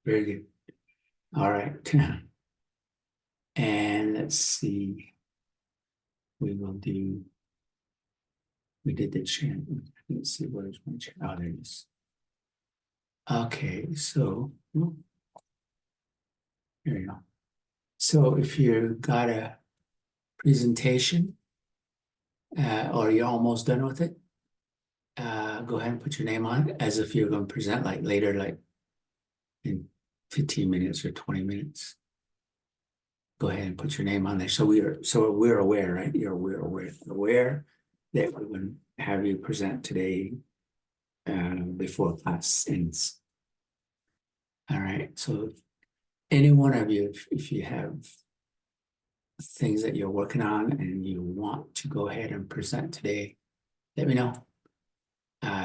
Very good. All right. And let's see. We did the chant. Let's see, where's my chant? Oh, there it is. Okay, so here you go. So if you got a presentation or you're almost done with it, go ahead and put your name on it as if you're going to present like later, like in 15 minutes or 20 minutes. Go ahead and put your name on there. So we're aware, right? We're aware that we're going to have you present today before class ends. All right. So any one of you, if you have things that you're working on and you want to go ahead and present today, let me know.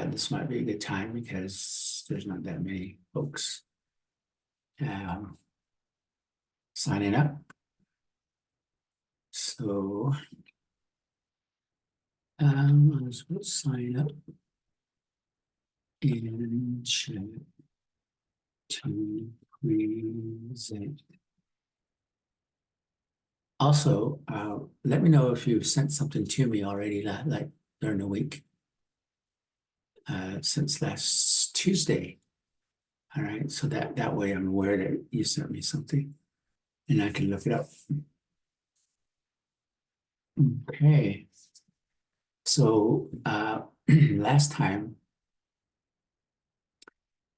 This might be a good time because there's not that many folks signing up. So let's sign up and chat to present. Also, let me know if you've sent something to me already, like during the week, since last Tuesday. All right, so that way I'm aware that you sent me something and I can look it up. Okay. So last time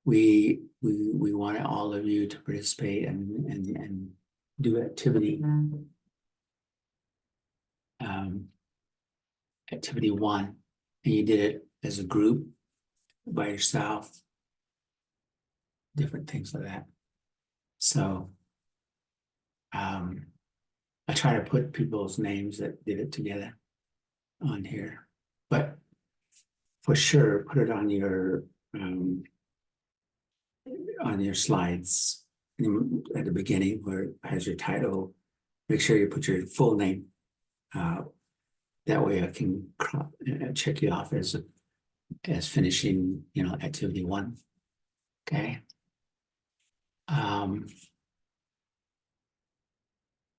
we wanted all of you to participate and do activity. Activity 1, and you did it as a group by yourself, different things like that. So I try to put people's names that did it together on here, but for sure put it on your slides at the beginning where it has your title. Make sure you put your full name. That way I can check you off as finishing, activity 1. Okay.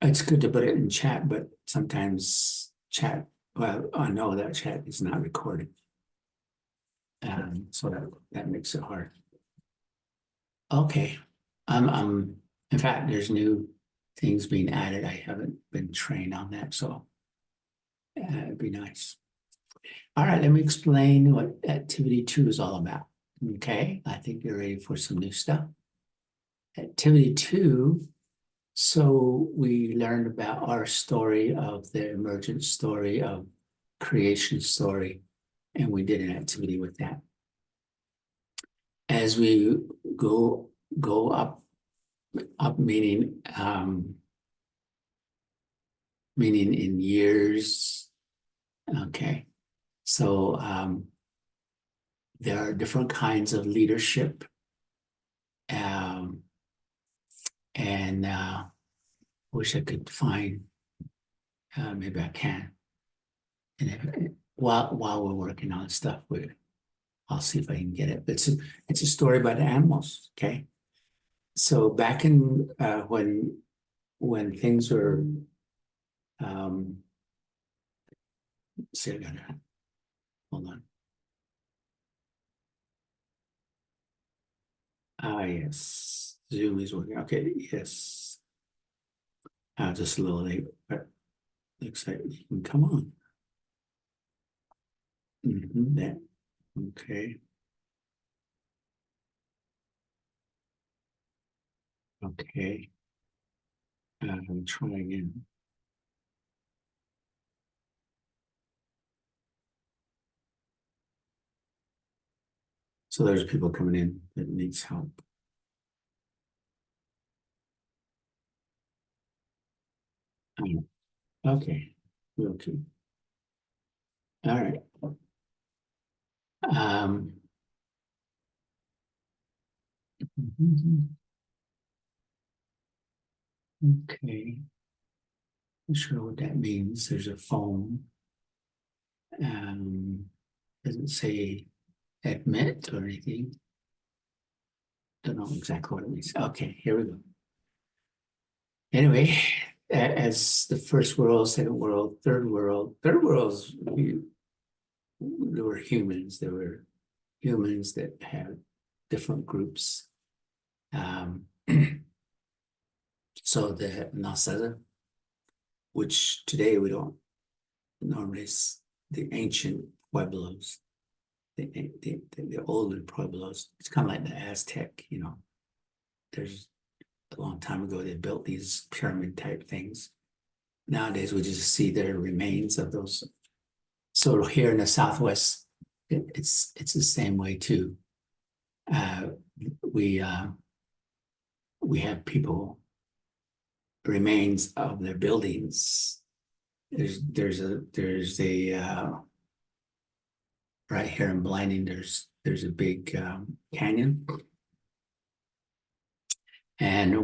It's good to put it in chat, but sometimes chat, well, I know that chat is not recorded. So that makes it hard. Okay. In fact, there's new things being added. I haven't been trained on that, so it'd be nice. All right, let me explain what activity 2 is all about. Okay, I think you're ready for some new stuff. Activity 2, so we learned about our story of the emergent story of creation story, and we did an activity with that. As we go up meaning in years. Okay, so there are different kinds of leadership, and wish I could find. Maybe I can. And while we're working on stuff, I'll see if I can get it. It's a story about animals. Okay, so back in when things were see, I gotta hold on. Yes, Zoom is working. Okay, yes. Just a little late, but looks like you can come on. That okay. Okay. Try again. So there's people coming in that needs help. Okay. Okay. All right. Okay. Not sure what that means. There's a phone. Doesn't say admit or anything. don't know exactly what it means. Okay, here we go. Anyway, as the first world, second world, third world's there were humans. There were humans that had different groups. Um, so the Navajo, which today we don't normally, the ancient Pueblos, the older Pueblos, it's kind of like the Aztec, you know. There's a long time ago they built these pyramid type things. Nowadays we just see the remains of those. So here in the Southwest, it's the same way too. Uh, we we have people remains of their buildings. There's a right here in Blanding. There's a big canyon, and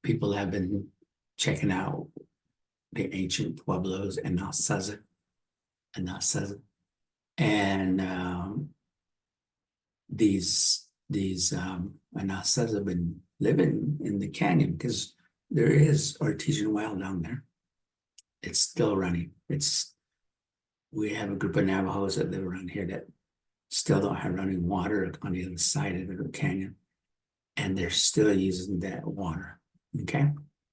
people have been checking out the ancient pueblos and Navajo and these Navajo have been living in the canyon because there is artesian well down there. It's still running. We have a group of Navajos that live around here that still don't have running water on the other side of the canyon, and they're still using that water. Okay,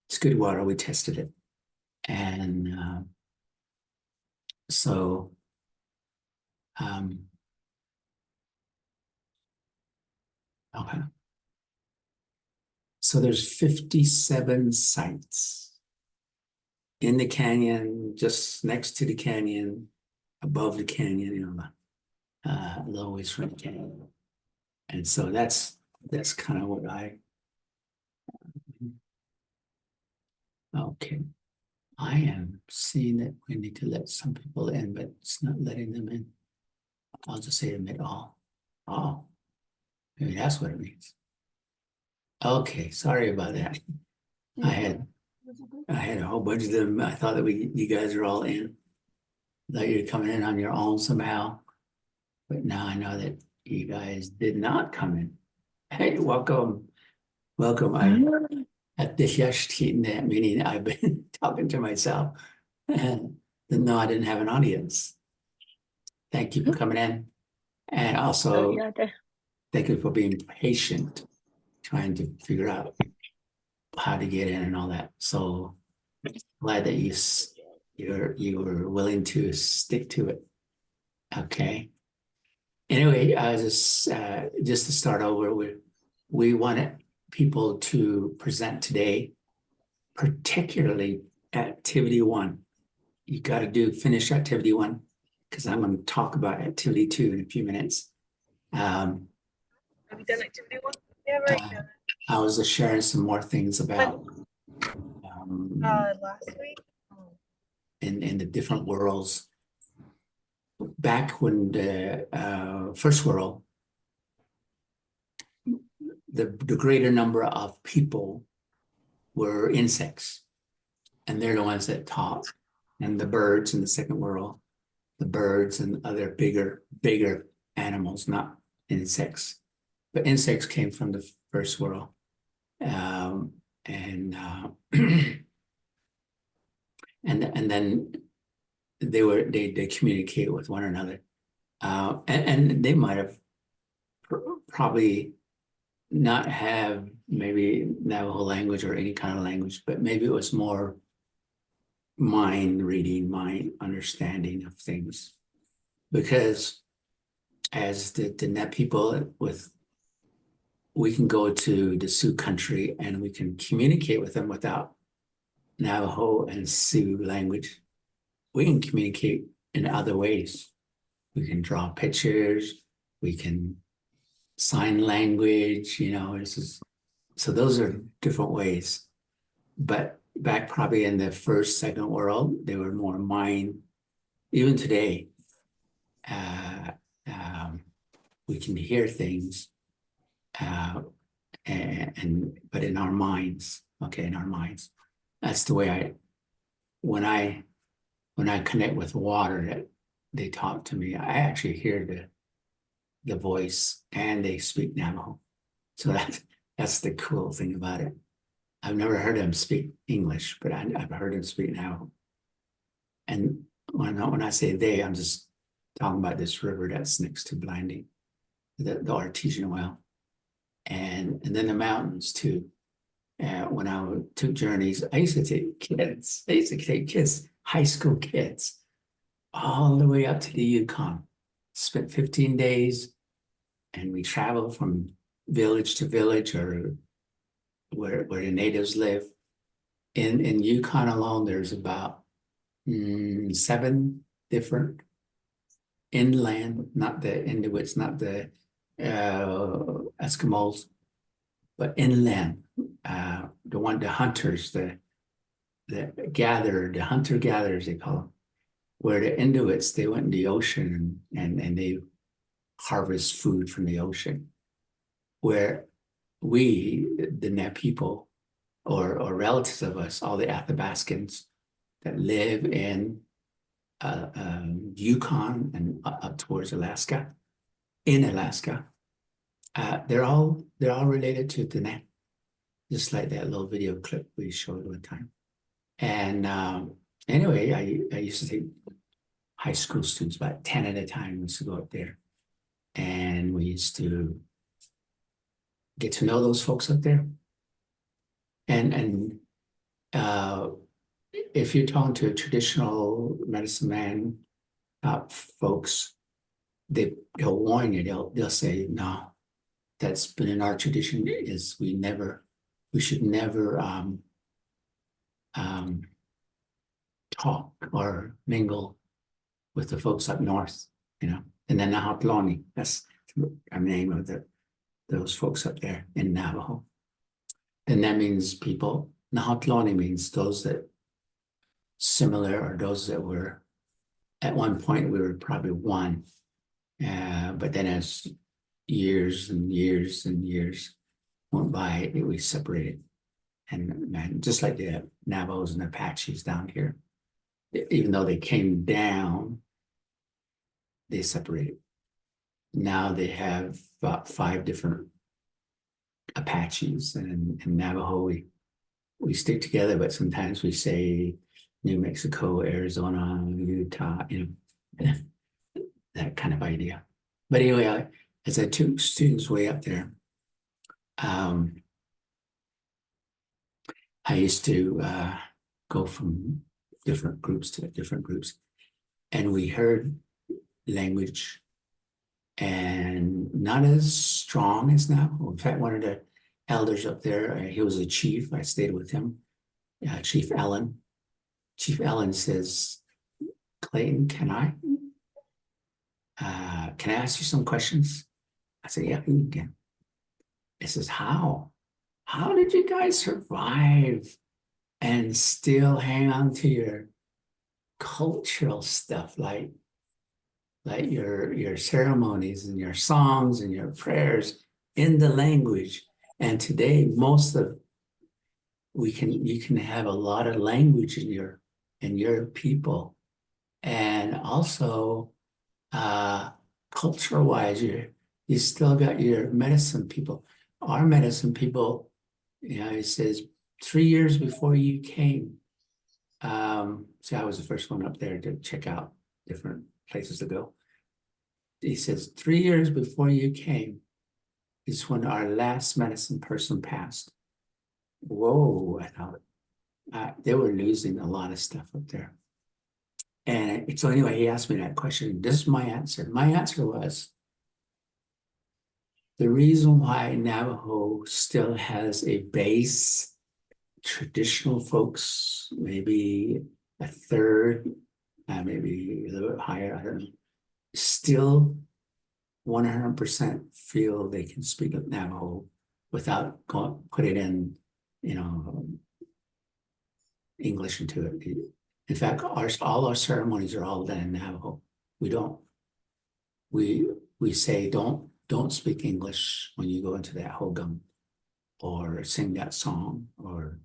it's good water. We tested it, and so okay. So there's 57 sites in the canyon, just next to the canyon, above the canyon, you know, a little ways from the canyon. And so that's kind of what okay. I am seeing that we need to let some people in, but it's not letting them in. I'll just say admit all. Oh, maybe that's what it means. Okay, sorry about that. I had a whole bunch of them. I thought that you guys are all in. That you're coming in on your own somehow. But now I know that you guys did not come in. Hey, welcome. Welcome. At this yesterday meeting, I've been talking to myself and no, I didn't have an audience. Thank you for coming in. And also, thank you for being patient, trying to figure out how to get in and all that. So glad that you were willing to stick to it. Okay. Anyway, just to start over, we wanted people to present today, particularly activity 1. You got to finish activity 1 because I'm going to talk about activity 2 in a few minutes. Have you done activity 1? Yeah, right. I was just sharing some more things about last week in the different worlds. Back when the first world, the greater number of people were insects, and they're the ones that talk. And the birds in the second world, the birds and other bigger animals, not insects. But insects came from the first world. And and then they communicate with one another. And they might have probably not have maybe Navajo language or any kind of language, but maybe it was more mind reading, mind understanding of things. Because as the Net people we can go to the Sioux country and we can communicate with them without Navajo and Sioux language. We can communicate in other ways. We can draw pictures, we can sign language, you know, so those are different ways. But back probably in the first, second world, they were more mind. Even today, we can hear things, but in our minds, okay, in our minds. That's the way when I connect with water, that they talk to me, I actually hear the voice and they speak Navajo. So That's the cool thing about it. I've never heard him speak English, but I've heard him speak Navajo. And when I say they, I'm just talking about this river that's next to Blinding, the artesian well, and then the mountains too. When I took journeys, I used to take kids. I used to take kids, high school kids, all the way up to the Yukon. Spent 15 days, and we traveled from village to village, or where the natives live. In Yukon alone, there's about 7 different inland, not the Inuits, not the Eskimos, but inland. The hunters, the hunter-gatherers, they call them. Where the Inuits, they went in the ocean and they harvest food from the ocean. Where we, the Net people, or relatives of us, all the Athabascans that live in Yukon and up towards Alaska, in Alaska, they're all related to the Net, just like that little video clip we showed one time. And anyway, I used to take high school students, about 10 at a time, used to go up there, and we used to get to know those folks up there. And if you're talking to a traditional medicine man folks, they'll warn you. They'll say, no, that's been in our tradition, is we should never talk or mingle with the folks up north, And then Nahatloni, that's the name of those folks up there in Navajo. And that means people. Nahatloni means those that similar, or those that were, at one point we were probably one. But then as years and years and years went by, we separated. And just like the Navajos and Apaches down here, even though they came down, they separated. Now they have about 5 different Apaches, and in Navajo we stick together, but sometimes we say New Mexico, Arizona, Utah, that kind of idea. But anyway, as I took students way up there, I used to go from different groups to different groups, and we heard language, and not as strong as Navajo. In fact, one of the elders up there, he was a chief. I stayed with him, Chief Allen. Chief Allen says, Clayton, can I ask you some questions? I said, yeah, you can. He says, how did you guys survive and still hang on to your cultural stuff, like your ceremonies and your songs and your prayers in the language? And today, you can have a lot of language in your people, and also cultural wise, you still got your medicine people. Our medicine people, it says 3 years before you came. So I was the first one up there to check out different places to go. He says 3 years before you came is when our last medicine person passed. Whoa, I thought they were losing a lot of stuff up there. And so anyway, he asked me that question. This is my answer. My answer was, the reason why Navajo still has a base, traditional folks, maybe a third, maybe a little bit higher, I don't know, still 100% feel they can speak Navajo without putting in, English into it. In fact, all our ceremonies are all done in Navajo. We say don't speak English when you go into that hogum, or sing that song, or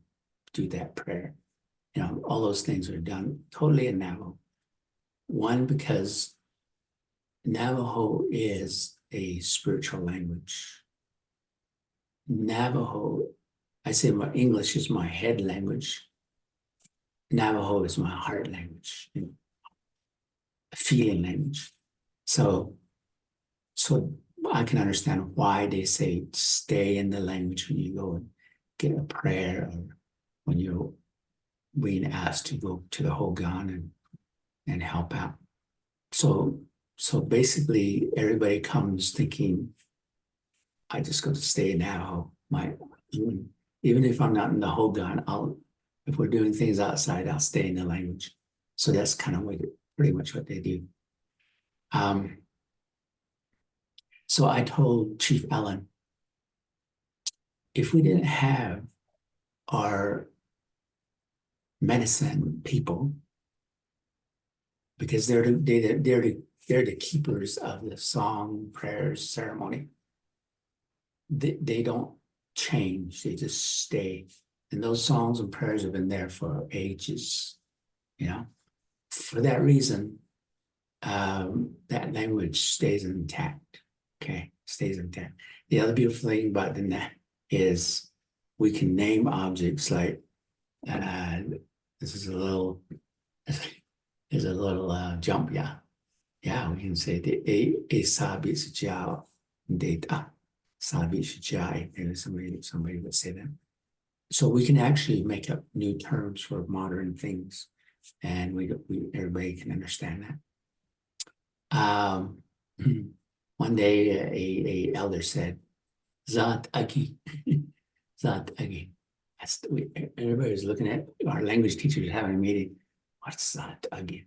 do that prayer. All those things are done totally in Navajo. One, because Navajo is a spiritual language. Navajo, I say my English is my head language. Navajo is my heart language, feeling language. So I can understand why they say stay in the language when you go and get a prayer, or when you're being asked to go to the Hogan and help out. So basically everybody comes thinking, I just got to stay in Navajo. Even if I'm not in the Hogan, if we're doing things outside, I'll stay in the language. So that's kind of pretty much what they do. So I told Chief Allen, if we didn't have our medicine people, because they're the keepers of the song, prayers, ceremony, they don't change, they just stay. And those songs and prayers have been there for ages, For that reason, that language stays intact, okay? Stays intact. The other beautiful thing about the net is we can name objects like, this is a little, there's a little jump, yeah. Yeah, we can say the sabi sijao data. Sabi sijai, maybe somebody would say that. So we can actually make up new terms for modern things, and everybody can understand that. One day a elder said, Zat Agi. Zat Agi. Everybody's looking at our language teachers having a meeting. What's Zat Agi?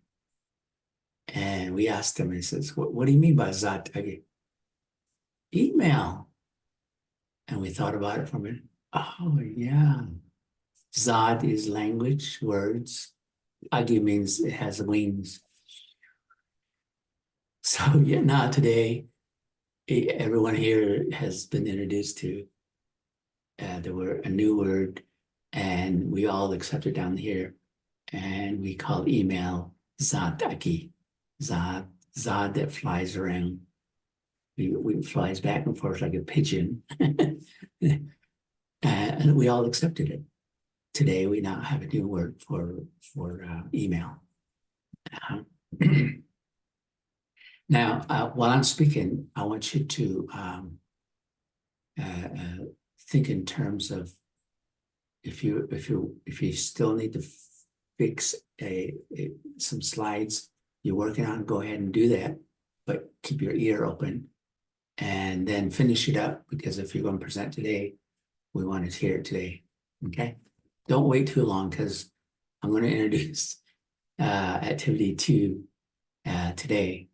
And we asked him, and he says, what do you mean by Zat Agi? Email. And we thought about it for a minute. Oh, yeah. Zad is language, words. Agi means it has wings. So yeah, now today, everyone here has been introduced to a new word, and we all accept it down here, and we call email Zad Agi. Zad that flies around. We flies back and forth like a pigeon. And we all accepted it. Today, we now have a new word for email. Now, while I'm speaking, I want you to think in terms of if you still need to fix some slides you're working on, go ahead and do that, but keep your ear open and then finish it up, because if you're going to present today, we want to hear it today. Okay, don't wait too long, because I'm going to introduce activity 2 today,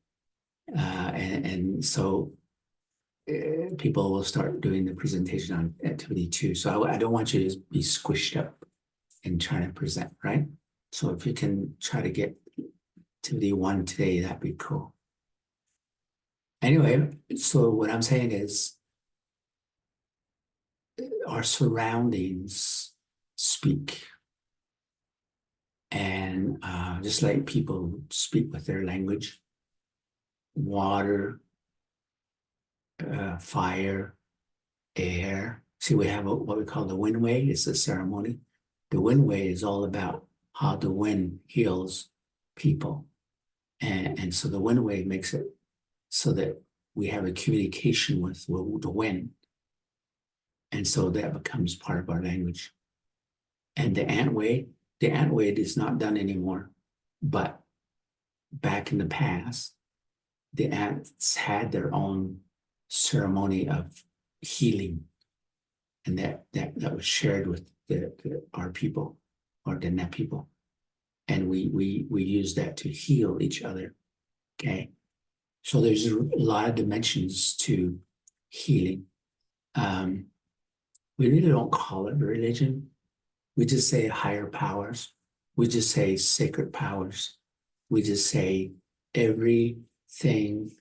and so people will start doing the presentation on activity 2. So I don't want you to be squished up in trying to present, right? So if you can try to get activity 1 today, that'd be cool. Anyway, so what I'm saying is our surroundings speak. And just like people speak with their language, water, fire, air. See, we have what we call the wind way. It's a ceremony. The wind way is all about how the wind heals people. And so the wind way makes it so that we have a communication with the wind. And so that becomes part of our language. And the ant way is not done anymore. But back in the past, the ants had their own ceremony of healing. And that was shared with our people, or the net people. And we use that to heal each other. Okay. So there's a lot of dimensions to healing. We really don't call it religion. We just say higher powers. We just say sacred powers. We just say everything,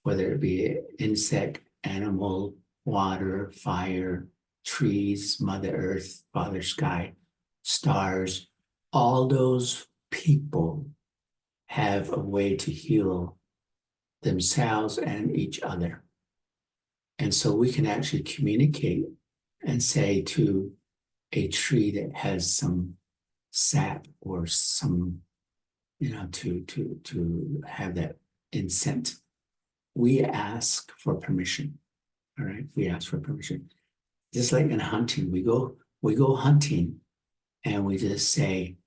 whether it be insect, animal, water, fire, trees, Mother Earth, Father Sky, stars, all those people have a way to heal themselves and each other. And so we can actually communicate and say to a tree that has some sap or some, to have that incense, we ask for permission. All right, we ask for permission. Just like in hunting, we go hunting, and we just say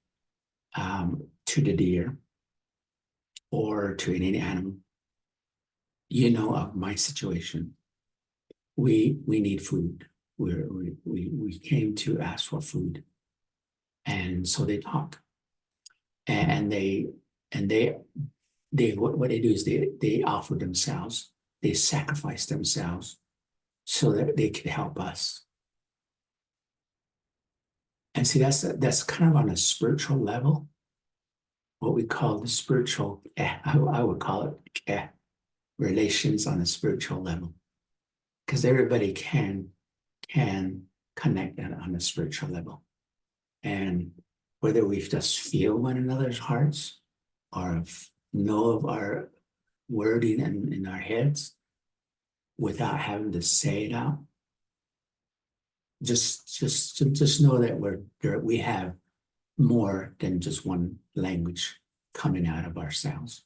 to the deer or to any animal, of my situation. We need food. We came to ask for food, and so they talk, and they what they do is they offer themselves, they sacrifice themselves so that they can help us. And see, that's kind of on a spiritual level, what we call the spiritual. I would call it relations on a spiritual level, because everybody can connect on a spiritual level. And whether we just feel one another's hearts or know of our wording in our heads without having to say it out, just know that we have more than just one language coming out of ourselves,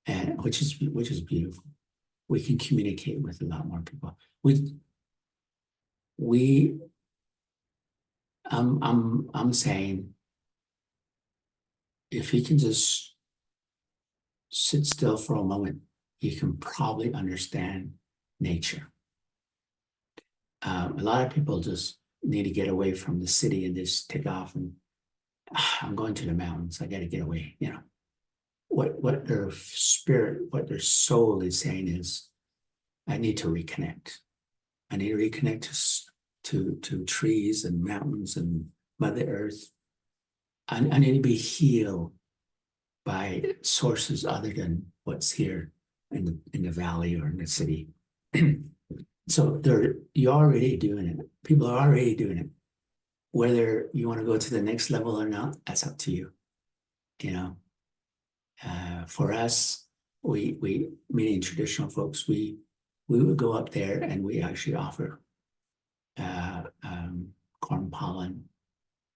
and which is beautiful. We can communicate with a lot more people. We I'm saying, if you can just sit still for a moment, you can probably understand nature. A lot of people just need to get away from the city and just take off and I'm going to the mountains. I got to get away. What their spirit, what their soul is saying is, I need to reconnect. I need to reconnect to trees and mountains and Mother Earth. I need to be healed by sources other than what's here in the valley or in the city. So you're already doing it. People are already doing it. Whether you want to go to the next level or not, that's up to you. For us, we meaning traditional folks, we would go up there and we actually offer corn pollen,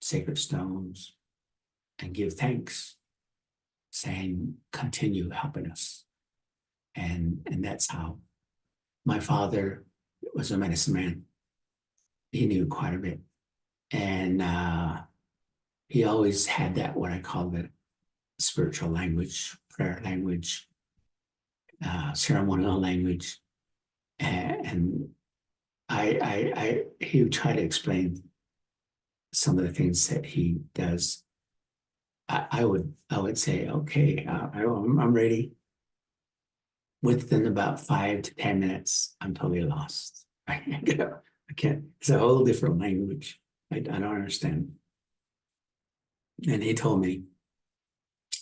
sacred stones, and give thanks, saying, continue helping us. And that's how my father was a medicine man. He knew quite a bit. And he always had that, what I call the spiritual language, prayer language, ceremonial language. And he would try to explain some of the things that he does. I would say, okay, I'm ready. Within about 5 to 10 minutes, I'm totally lost. I can't. It's a whole different language. I don't understand. And he told me,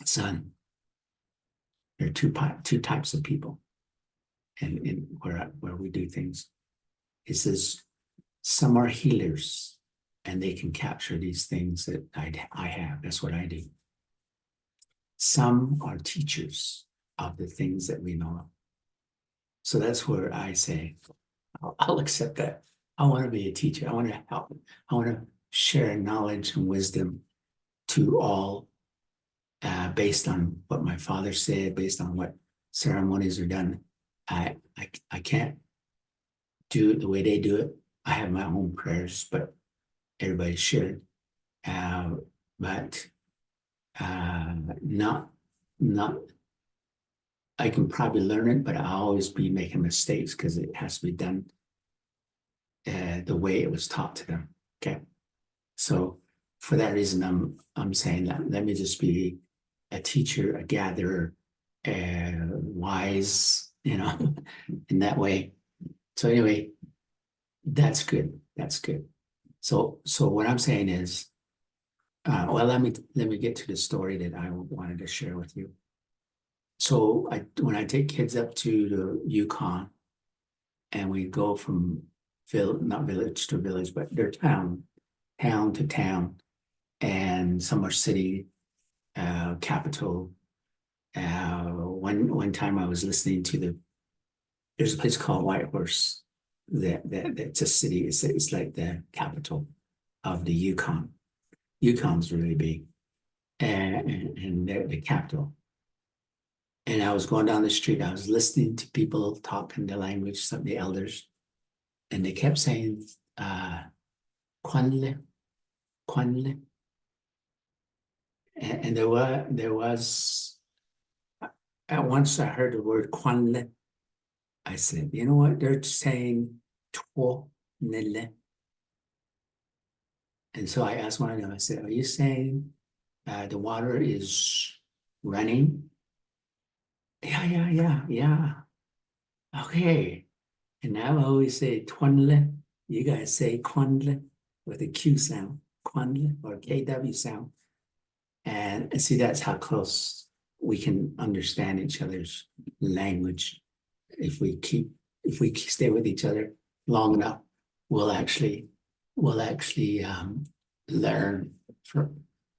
son, there are two types of people, and where we do things. He says, some are healers, and they can capture these things that I have. That's what I do. Some are teachers of the things that we know of. So that's where I say, I'll accept that. I want to be a teacher. I want to help. I want to share knowledge and wisdom to all, based on what my father said, based on what ceremonies are done. I can't do it the way they do it. I have my own prayers, but everybody should. But not. I can probably learn it, but I'll always be making mistakes because it has to be done the way it was taught to them. Okay, so for that reason, I'm saying that let me just be a teacher, a gatherer, wise, in that way. So anyway, that's good. That's good. So what I'm saying is, well, let me get to the story that I wanted to share with you. So when I take kids up to the Yukon, and we go from not village to village, but they're town to town, and some are city, capital. One time I was listening to there's a place called White Horse That's a city. It's like the capital of the Yukon. Yukon's really big, and they're the capital. And I was going down the street. I was listening to people talking the language, some of the elders, and they kept saying, "Kwanle, Kwanle," and there was at once I heard the word Kwanle. I said, you know what? They're saying Two Nile. And so I asked one of them, I said, are you saying the water is running? Yeah. Okay. And now I always say Twanle. You guys say Kwanle with a Q sound, Kwanle or KW sound. And see, that's how close we can understand each other's language. If we stay with each other long enough, we'll actually learn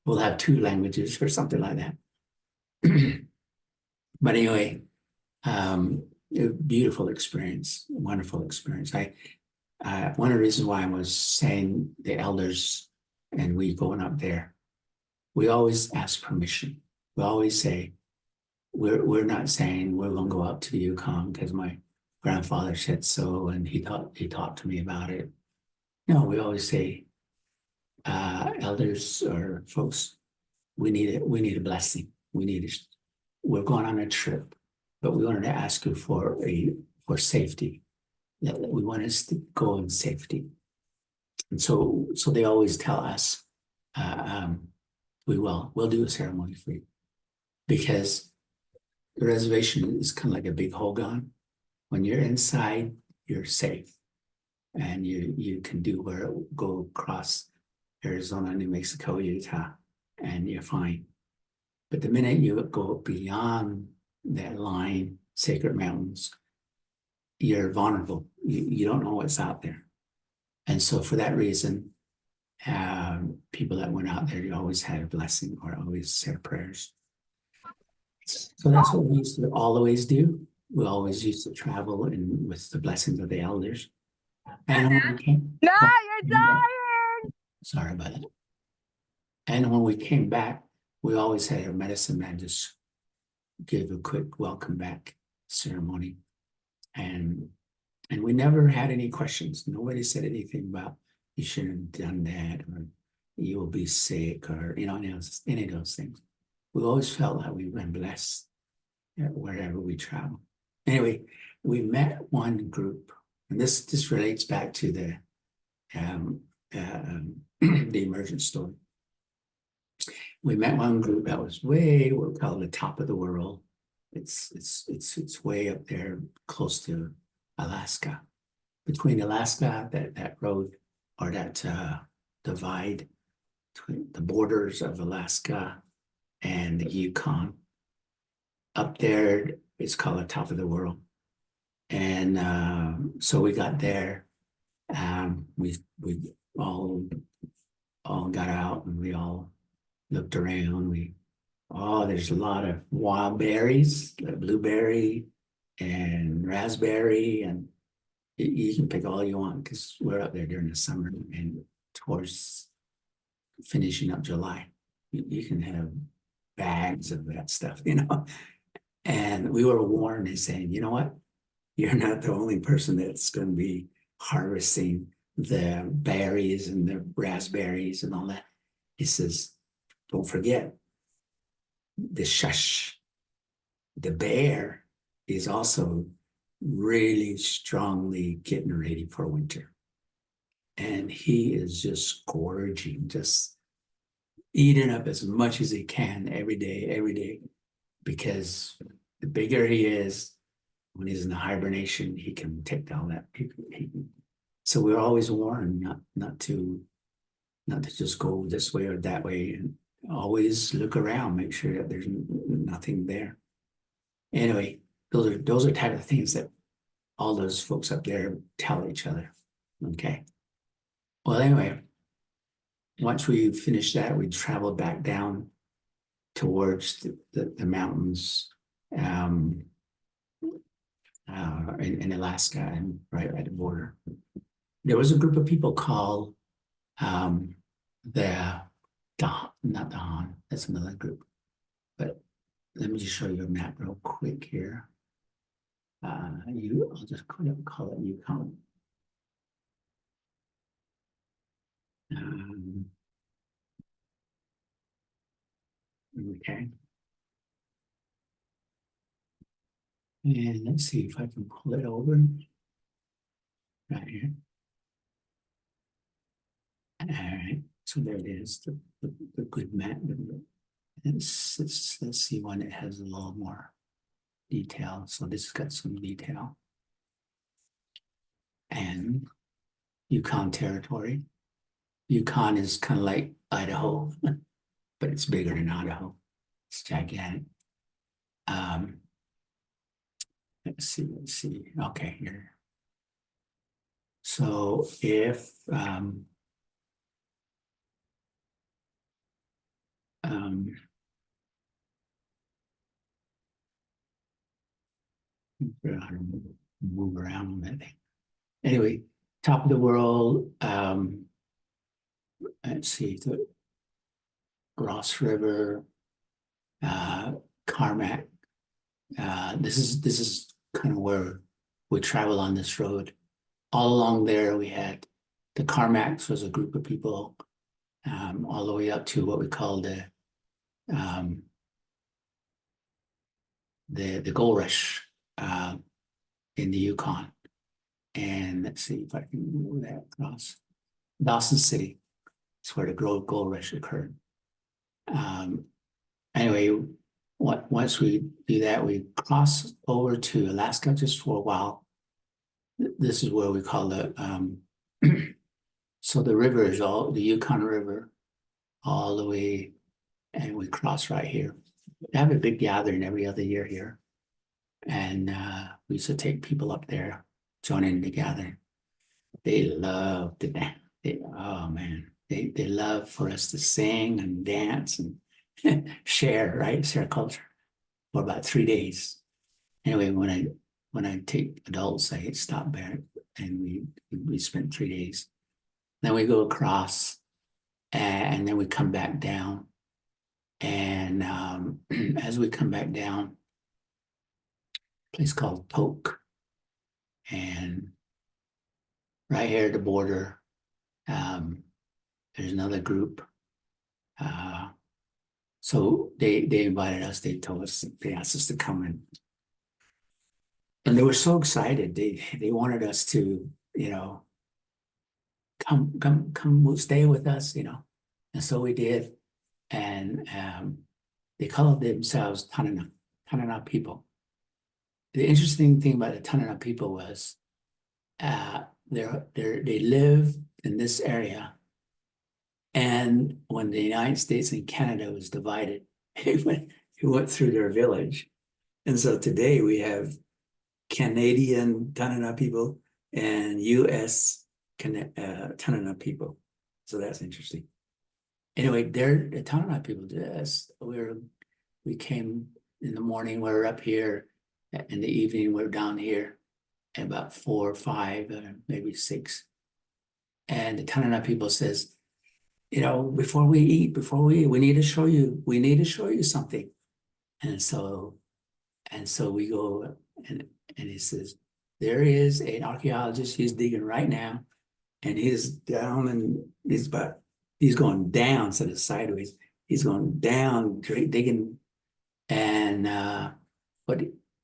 we'll have two languages or something like that. But anyway, beautiful experience, wonderful experience. One of the reasons why I was saying the elders and we going up there, we always ask permission. We always say, we're not saying we're gonna go up to the Yukon because my grandfather said so and he talked to me about it. No, we always say, elders or folks, we need a blessing. We're going on a trip, but we wanted to ask you for safety. That we want us to go in safety. And so they always tell us, we'll do a ceremony for you. Because the reservation is kind of like a big hogan. When you're inside, you're safe. And you can go across Arizona, New Mexico, Utah, and you're fine. But the minute you go beyond that line, sacred mountains, you're vulnerable. You don't know what's out there. And so for that reason, people that went out there, you always had a blessing or always said prayers. So that's what we used to always do. We always used to travel with the blessings of the elders. And when we came, No, you're dying. sorry about that. And when we came back, we always had our medicine man just give a quick welcome back ceremony. And we never had any questions. Nobody said anything about you shouldn't have done that or you will be sick or any of those things. We always felt like we've been blessed wherever we travel. Anyway, we met one group, and this relates back to the the emergent story. We met one group that was we're called the top of the world. It's way up there, close to Alaska. Between Alaska, that road or that divide between the borders of Alaska and the Yukon. Up there, it's called the top of the world. And so we got there. We all got out and we all looked around. There's a lot of wild berries, like blueberry and raspberry, and you can pick all you want because we're up there during the summer and towards finishing up July. You can have bags of that stuff, And we were warned and saying, you know what? You're not the only person that's going to be harvesting the berries and the raspberries and all that. He says, don't forget, the shush, the bear is also really strongly getting ready for winter. And he is just gorging, just eating up as much as he can every day, because the bigger he is, when he's in the hibernation, he can take down that. So we're always warned not to just go this way or that way, and always look around, make sure that there's nothing there. Anyway, those are type of things that all those folks up there tell each other. Okay. Well, anyway, once we finished that, we traveled back down towards the mountains. in Alaska and right at the border. There was a group of people called the not the Han, that's another group. But let me just show you a map real quick here. I'll just call it Yukon. Okay. And let's see if I can pull it over right here. All right, so there it is, the good map. Let's see one that has a little more detail. So this has got some detail. And Yukon territory. Yukon is kind of like Idaho, but it's bigger than Idaho. It's gigantic. Let's see. Okay, here. So if move around on that thing. Anyway, top of the world. Let's see, the Ross River, Carmack. This is kind of where we travel on this road. All along there, we had the Carmacks was a group of people, all the way up to what we call the gold rush in the Yukon. And let's see if I can move that across. Dawson City. It's where the gold rush occurred. Anyway, once we do that, we cross over to Alaska just for a while. This is where we call the so the river is all the Yukon River all the way, and we cross right here. We have a big gathering every other year here, and we used to take people up there joining the gathering. They loved it. Oh man, they love for us to sing and dance and share, right? Share culture for about 3 days. Anyway, when I take adults, I stop back and we spend 3 days. Then we go across and then we come back down. And as we come back down, a place called Tok. And right here at the border, there's another group. So they invited us, they told us, they asked us to come in. And they were so excited. They wanted us to, come stay with us, And so we did. And they called themselves Tanana people. The interesting thing about the Tanana people was they live in this area. And when the United States and Canada was divided, it went through their village. And so today we have Canadian Tanana people and US Tanana people. So that's interesting. Anyway, the Tanana people did this. We came in the morning, we were up here. In the evening, we're down here at about 4 or 5, maybe 6. And the Tanana people says, before we eat, we need to show you something. And so we go and he says, there is an archaeologist, he's digging right now, and he's down and he's going down instead of sideways. He's going down, digging, and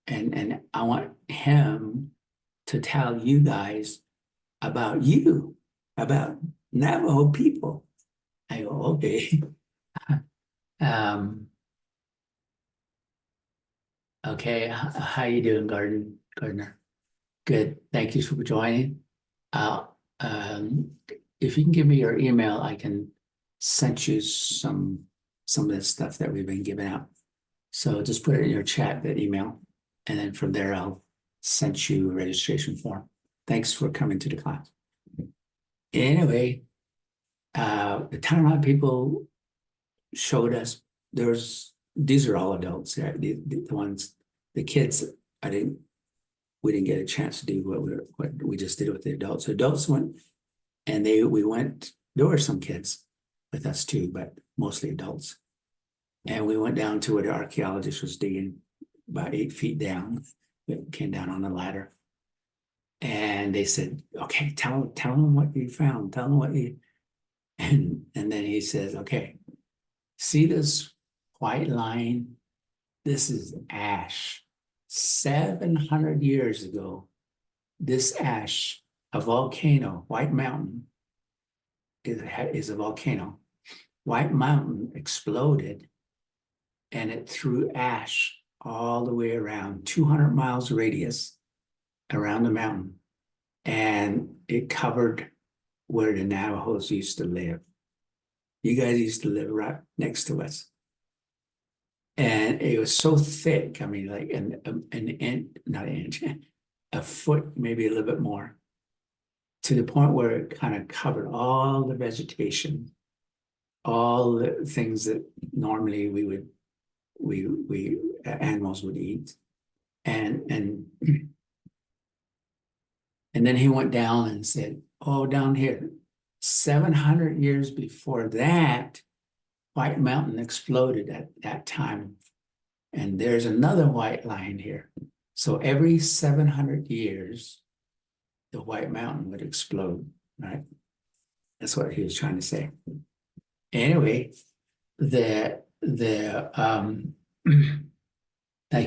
and I want him to tell you guys about Navajo people. I go, okay. Okay, how you doing, Gardner? Good, thank you for joining. If you can give me your email, I can send you some of the stuff that we've been giving out. So just put it in your chat, that email, and then from there I'll send you a registration form. Thanks for coming to the class. Anyway, the Tanana people showed us these are all adults, yeah, the ones, the kids, I didn't we didn't get a chance to do what we just did with the adults. Adults went and we went, there were some kids with us too, but mostly adults. And we went down to where the archaeologist was digging about 8 feet down. It came down on a ladder. And they said, okay, tell them what you found. Tell them what you, and then he says, okay, see this white line? This is ash. 700 years ago, this ash, a volcano, White Mountain, is a volcano. White Mountain exploded and it threw ash all the way around 200 miles radius around the mountain. And it covered where the Navajos used to live. You guys used to live right next to us. And it was so thick, I mean, like an inch, not an inch, a foot, maybe a little bit more, to the point where it kind of covered all the vegetation, all the things that normally we animals would eat. And then he went down and said, oh, down here, 700 years before that, White Mountain exploded at that time. And there's another white line here. So every 700 years, the White Mountain would explode, right? That's what he was trying to say. Anyway, thank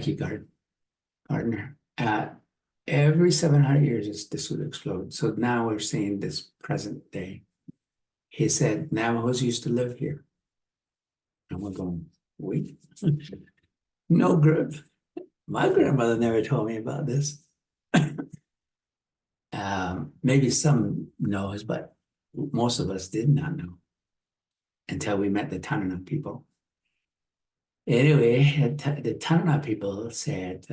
you, Gardner. Every 700 years, this would explode. So now we're seeing this present day. He said, Navajos used to live here. And we're going, wait, no, my grandmother never told me about this. Maybe some knows, but most of us did not know until we met the Tanana people. Anyway, the Tanana people said,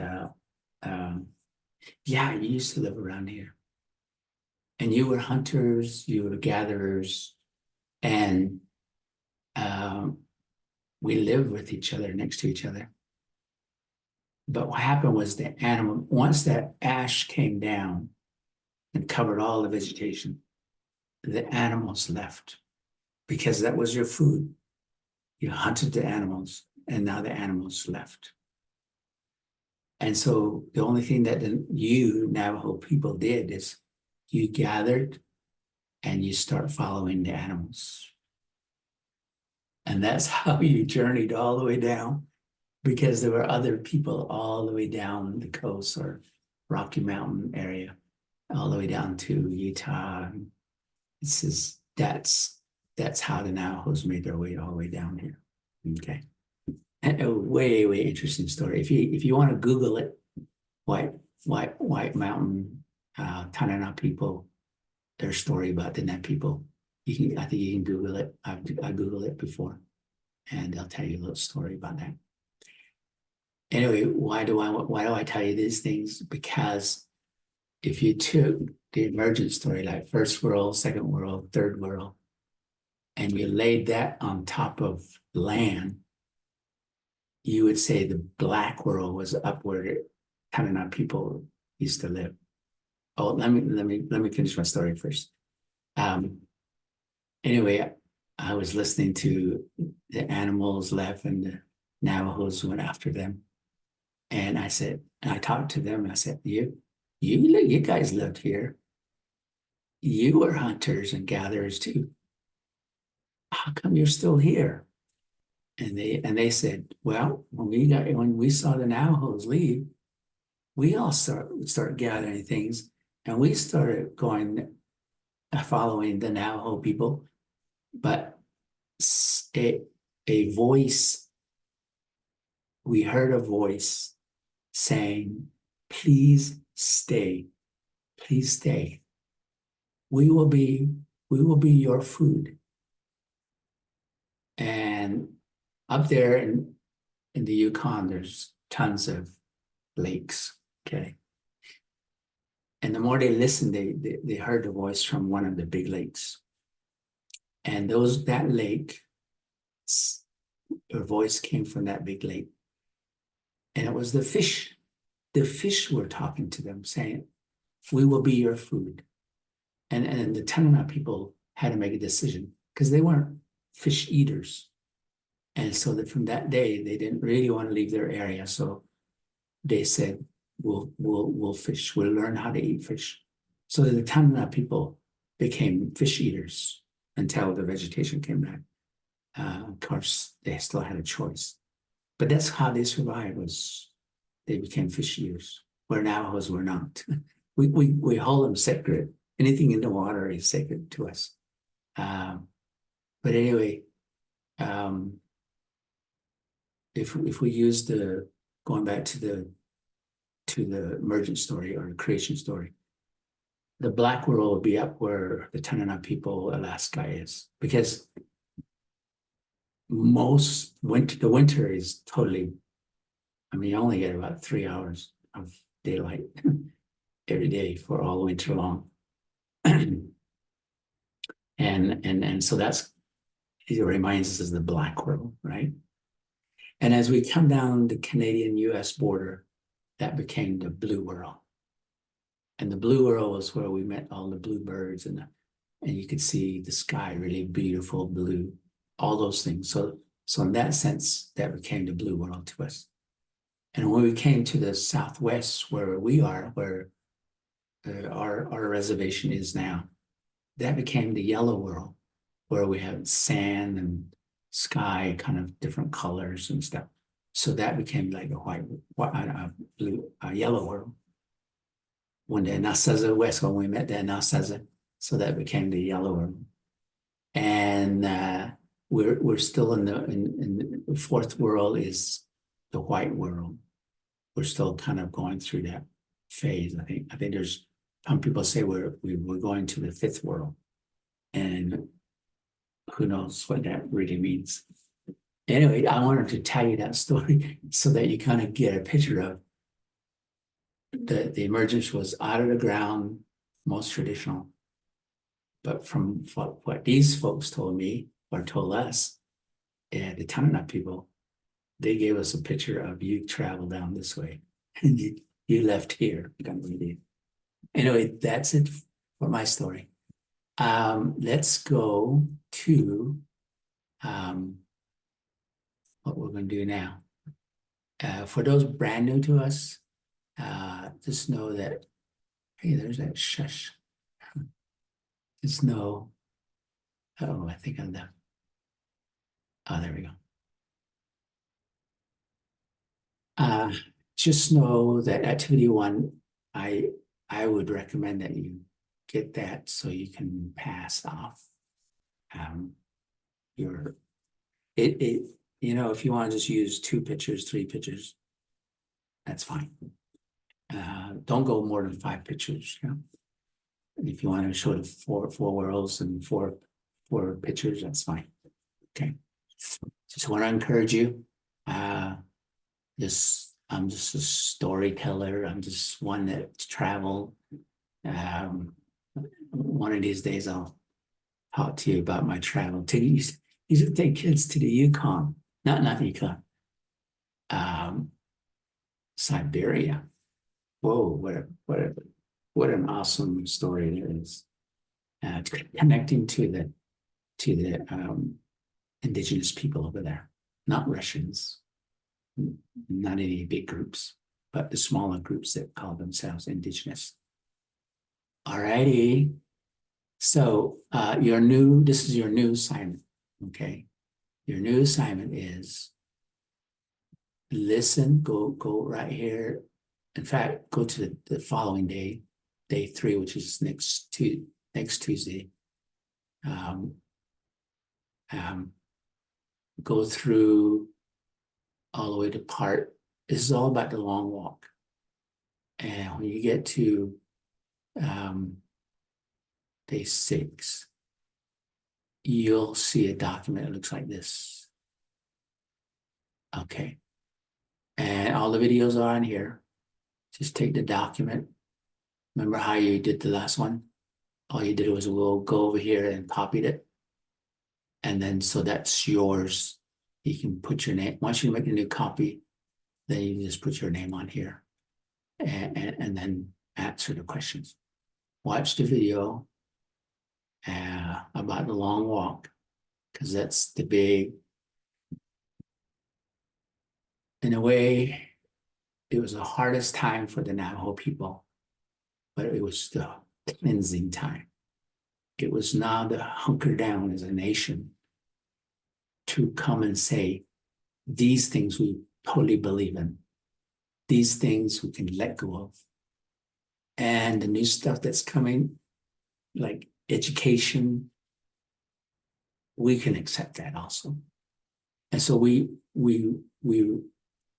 yeah, you used to live around here. And you were hunters, you were gatherers, and we lived with each other, next to each other. But what happened was the animal, once that ash came down and covered all the vegetation, the animals left because that was your food. You hunted the animals and now the animals left. And so the only thing that you Navajo people did is you gathered and you start following the animals. And that's how you journeyed all the way down, because there were other people all the way down the coast or Rocky Mountain area, all the way down to Utah. That's how the Navajos made their way all the way down here. Okay. And a way interesting story. If you want to Google it, White Mountain, Tanana people, their story about the Net people. I think you can Google it. I Googled it before, and they'll tell you a little story about that. Anyway, why do I tell you these things? Because if you took the emergent story, like first world, second world, third world, and you laid that on top of land, you would say the black world was up where Tanana people used to live. Oh, let me finish my story first. Anyway, I was listening to the animals left and the Navajos went after them. And I talked to them and I said, you guys lived here. You were hunters and gatherers too. How come you're still here? And they said, well, when we saw the Navajos leave, we all start gathering things, and we started following the Navajo people. But a voice, we heard a voice saying, please stay, please stay. We will be your food. And up there in the Yukon, there's tons of lakes, okay? And the more they listened, they heard the voice from one of the big lakes. And that lake, a voice came from that big lake. And it was the fish the fish were talking to them saying, we will be your food. And the Tanana people had to make a decision because they weren't fish eaters. And so that from that day, they didn't really want to leave their area. So they said, we'll fish. We'll learn how to eat fish. So the Tanana people became fish eaters until the vegetation came back. Of course, they still had a choice. But that's how they survived, was they became fish eaters, where Navajos were not. We hold them sacred. Anything in the water is sacred to us. But anyway, if we use going back to the emergent story or the creation story, the black world will be up where the Tanana people, Alaska is, because the winter is totally, I mean, you only get about 3 hours of daylight every day for all winter long. And so it reminds us of the black world, right? And as we come down the Canadian-US border, that became the blue world. And the blue world was where we met all the bluebirds, and you could see the sky, really beautiful blue, all those things. So in that sense, that became the blue world to us. And when we came to the Southwest, where we are, where our reservation is now, that became the yellow world, where we have sand and sky, kind of different colors and stuff. So that became like a yellow world. When the Nasaza West, when we met the Nasaza, so that became the yellow world. And we're still in the fourth world is the white world. We're still kind of going through that phase. I think there's some people say we're going to the fifth world, and who knows what that really means. Anyway, I wanted to tell you that story so that you kind of get a picture of the emergence was out of the ground, most traditional. But from what these folks told me or told us, the Tanana people, they gave us a picture of you travel down this way and you left here. Anyway, that's it for my story. Let's go to what we're going to do now. For those brand new to us, just know that, hey, there's that shush. Just know, oh, I think I'm done. Oh, there we go. Just know that activity 1, I would recommend that you get that so you can pass off if you want to just use 2 pictures, 3 pictures, that's fine. Don't go more than 5 pictures. If you want to show the four worlds and four pictures, that's fine. Okay. Just want to encourage you. I'm just a storyteller. I'm just one that's traveled. One of these days I'll talk to you about my travel. Used to take kids to the Yukon, not Yukon. Siberia. Whoa, what an awesome story there is. Connecting to the indigenous people over there, not Russians, not any big groups, but the smaller groups that call themselves indigenous. All righty. So this is your new assignment, okay? Your new assignment is listen, go right here. In fact, go to the following day, day 3, which is next Tuesday. Go through all the way to part. This is all about the long walk. And when you get to day 6, you'll see a document that looks like this. Okay. And all the videos are on here. Just take the document. Remember how you did the last one? All you did was we'll go over here and copied it. And then, so that's yours. You can put your name. Once you make a new copy, then you just put your name on here. and then answer the questions. Watch the video about the long walk, because that's the big, in a way, it was the hardest time for the Navajo people, but it was the cleansing time. It was now the hunker down as a nation to come and say, these things we totally believe in. These things we can let go of. And the new stuff that's coming, like education, we can accept that also. And so we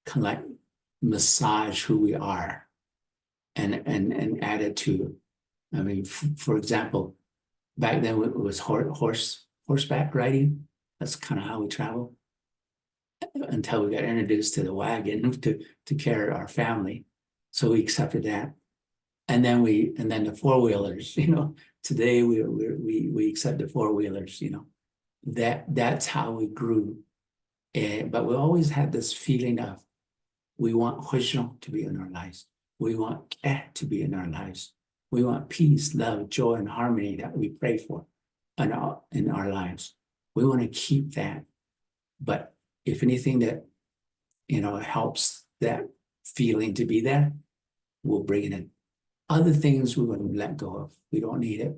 kind of like massage who we are and add it to, I mean, for example, back then it was horseback riding. That's kind of how we traveled until we got introduced to the wagon to carry our family. So we accepted that. And then the four-wheelers, today we accept the four-wheelers, that's how we grew. But we always had this feeling of we want Huizhong to be in our lives. We want Keh to be in our lives. We want peace, love, joy, and harmony that we pray for in our lives. We want to keep that. But if anything that, helps that feeling to be there, we'll bring it in. Other things we're going to let go of. We don't need it.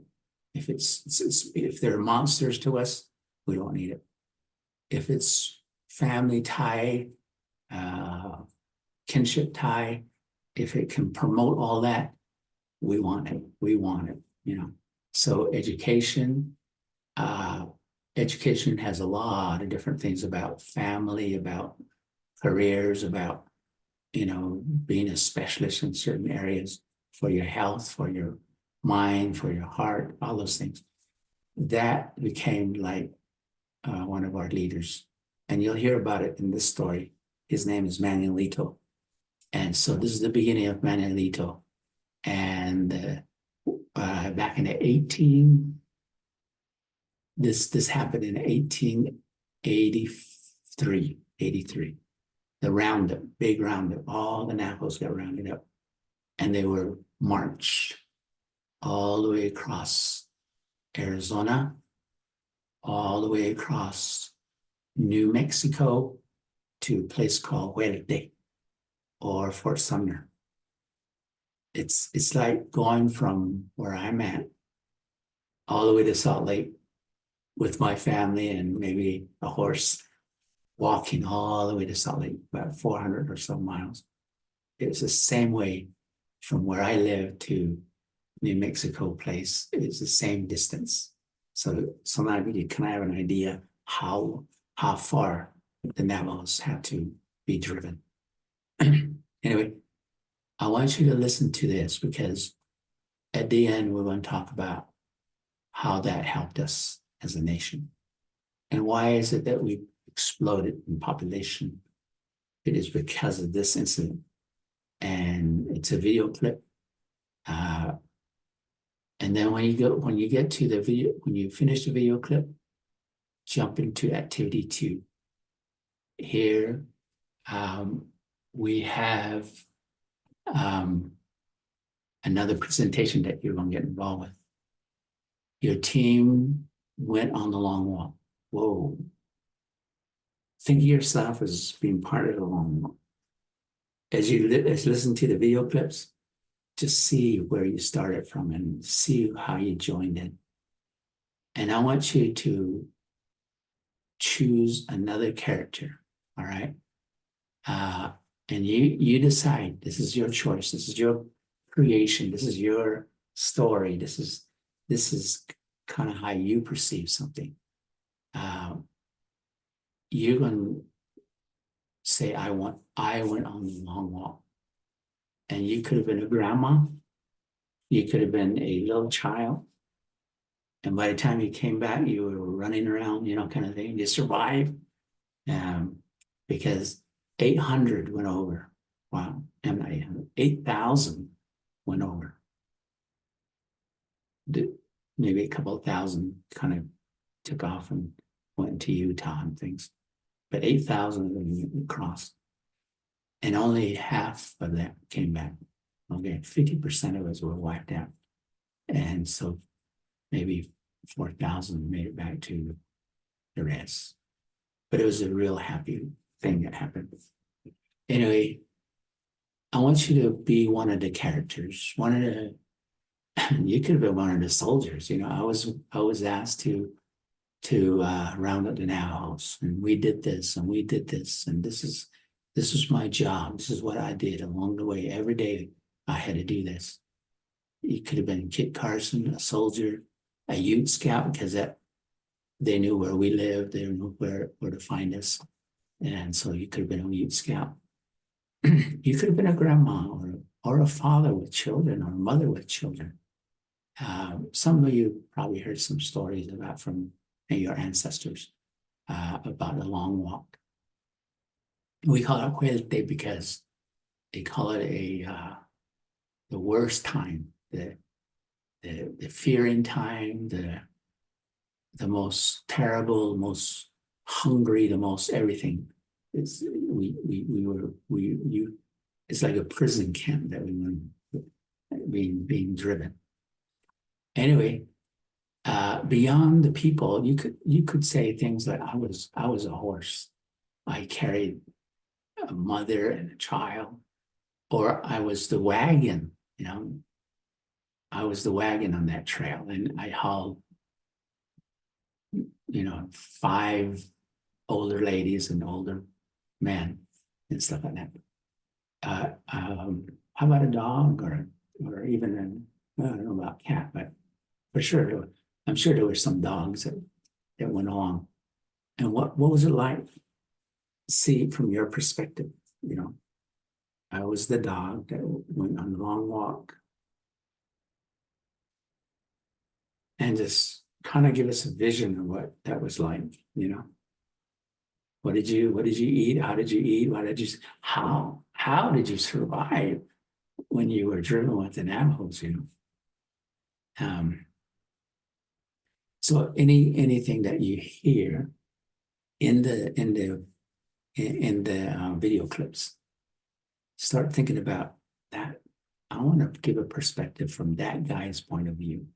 If they're monsters to us, we don't need it. If it's family tie, kinship tie, if it can promote all that, we want it. We want it, So education has a lot of different things about family, about careers, about, being a specialist in certain areas for your health, for your mind, for your heart, all those things. That became like one of our leaders. And you'll hear about it in this story. His name is Manuelito. And so this is the beginning of Manuelito. And back in this happened in 1883, 83. The roundup, big roundup, all the Navajos got rounded up. And they were marched all the way across Arizona, all the way across New Mexico to a place called Huerte or Fort Sumner. It's like going from where I'm at all the way to Salt Lake with my family and maybe a horse, walking all the way to Salt Lake, about 400 or so miles. It was the same way from where I live to New Mexico place. It's the same distance. So now you can have an idea how far the Navajos had to be driven. Anyway, I want you to listen to this because at the end, we're going to talk about how that helped us as a nation. And why is it that we exploded in population? It is because of this incident. And it's a video clip. And then when you get to the video, when you finish the video clip, jump into activity 2. Here, we have another presentation that you're going to get involved with. Your team went on the long walk. Whoa. Think of yourself as being part of the long walk. As you listen to the video clips, just see where you started from and see how you joined in. And I want you to choose another character, all right? And you decide, this is your choice, this is your creation, this is your story, this is kind of how you perceive something. You're going to say, I went on the long walk. And you could have been a grandma, you could have been a little child. And by the time you came back, you were running around, kind of thing. You survived because 800 went over. Wow, 8,000 went over. Maybe a couple of thousand kind of took off and went to Utah and things. But 8,000 of them crossed. And only half of that came back. Okay, 50% of us were wiped out. And so maybe 4,000 made it back to the rest. But it was a real happy thing that happened. Anyway, I want you to be one of the characters, one of the, you could have been one of the soldiers. I was asked to round up the Navajos, and we did this, and we did this, and this was my job. This is what I did along the way. Every day I had to do this. You could have been Kit Carson, a soldier, a Ute Scout, because they knew where we lived, they knew where to find us. And so you could have been a Ute Scout. You could have been a grandma or a father with children or a mother with children. Some of you probably heard some stories about from your ancestors about the long walk. We call it Cuelte because they call it the worst time, the fearing time, the most terrible, most hungry, the most everything. It's it's like a prison camp that we were being driven. Anyway, beyond the people, you could say things like I was a horse. I carried a mother and a child, or I was the wagon, I was the wagon on that trail, and I hauled, 5 older ladies and older men and stuff like that. How about a dog or even I don't know about cat, but for sure, I'm sure there were some dogs that went along. And what was it like? See from your perspective, I was the dog that went on a long walk. And just kind of give us a vision of what that was like, What did you eat? How did you eat? How did you survive when you were driven with the Navajos, So anything that you hear in the video clips, start thinking about that. I want to give a perspective from that guy's point of view,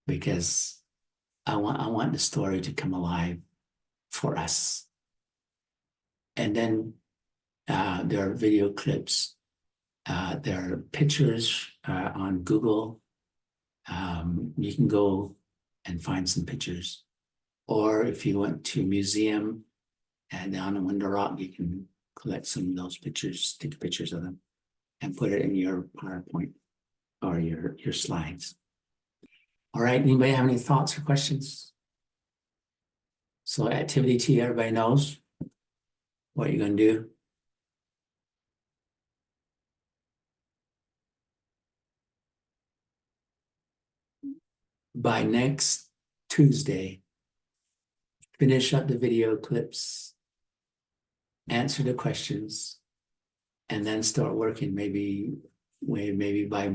because I want the story to come alive for us. And then there are video clips. There are pictures on Google. You can go and find some pictures. Or if you went to a museum and down in Window Rock, you can collect some of those pictures, take pictures of them, and put it in your PowerPoint or your slides. All right, anybody have any thoughts or questions? So activity T, everybody knows what you're going to do. By next Tuesday, finish up the video clips, answer the questions, and then start working. Maybe by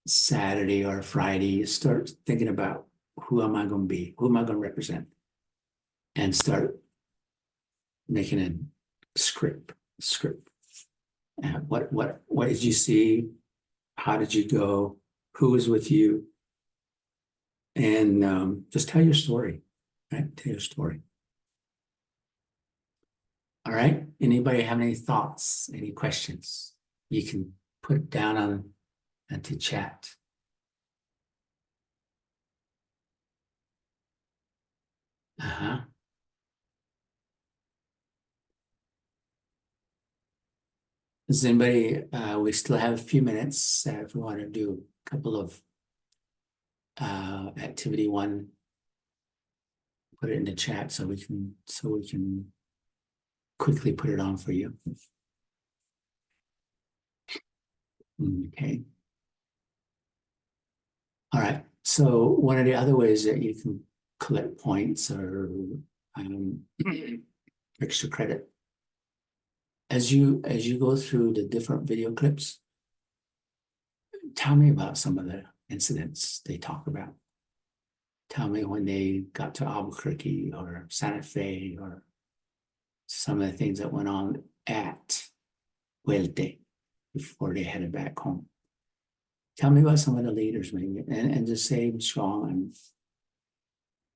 Saturday or Friday, start thinking about who am I going to be? Who am I going to represent? And start making a script. What did you see? How did you go? Who was with you? And just tell your story, right? Tell your story. All right. Anybody have any thoughts, any questions? You can put it down on to chat. Does anybody, we still have a few minutes if we want to do a couple of activity 1, put it in the chat so we can quickly put it on for you. Okay. All right. So one of the other ways that you can collect points or extra credit as you go through the different video clips, tell me about some of the incidents they talk about. Tell me when they got to Albuquerque or Santa Fe or some of the things that went on at Huelte before they headed back home. Tell me about some of the leaders, maybe, and just say I'm strong.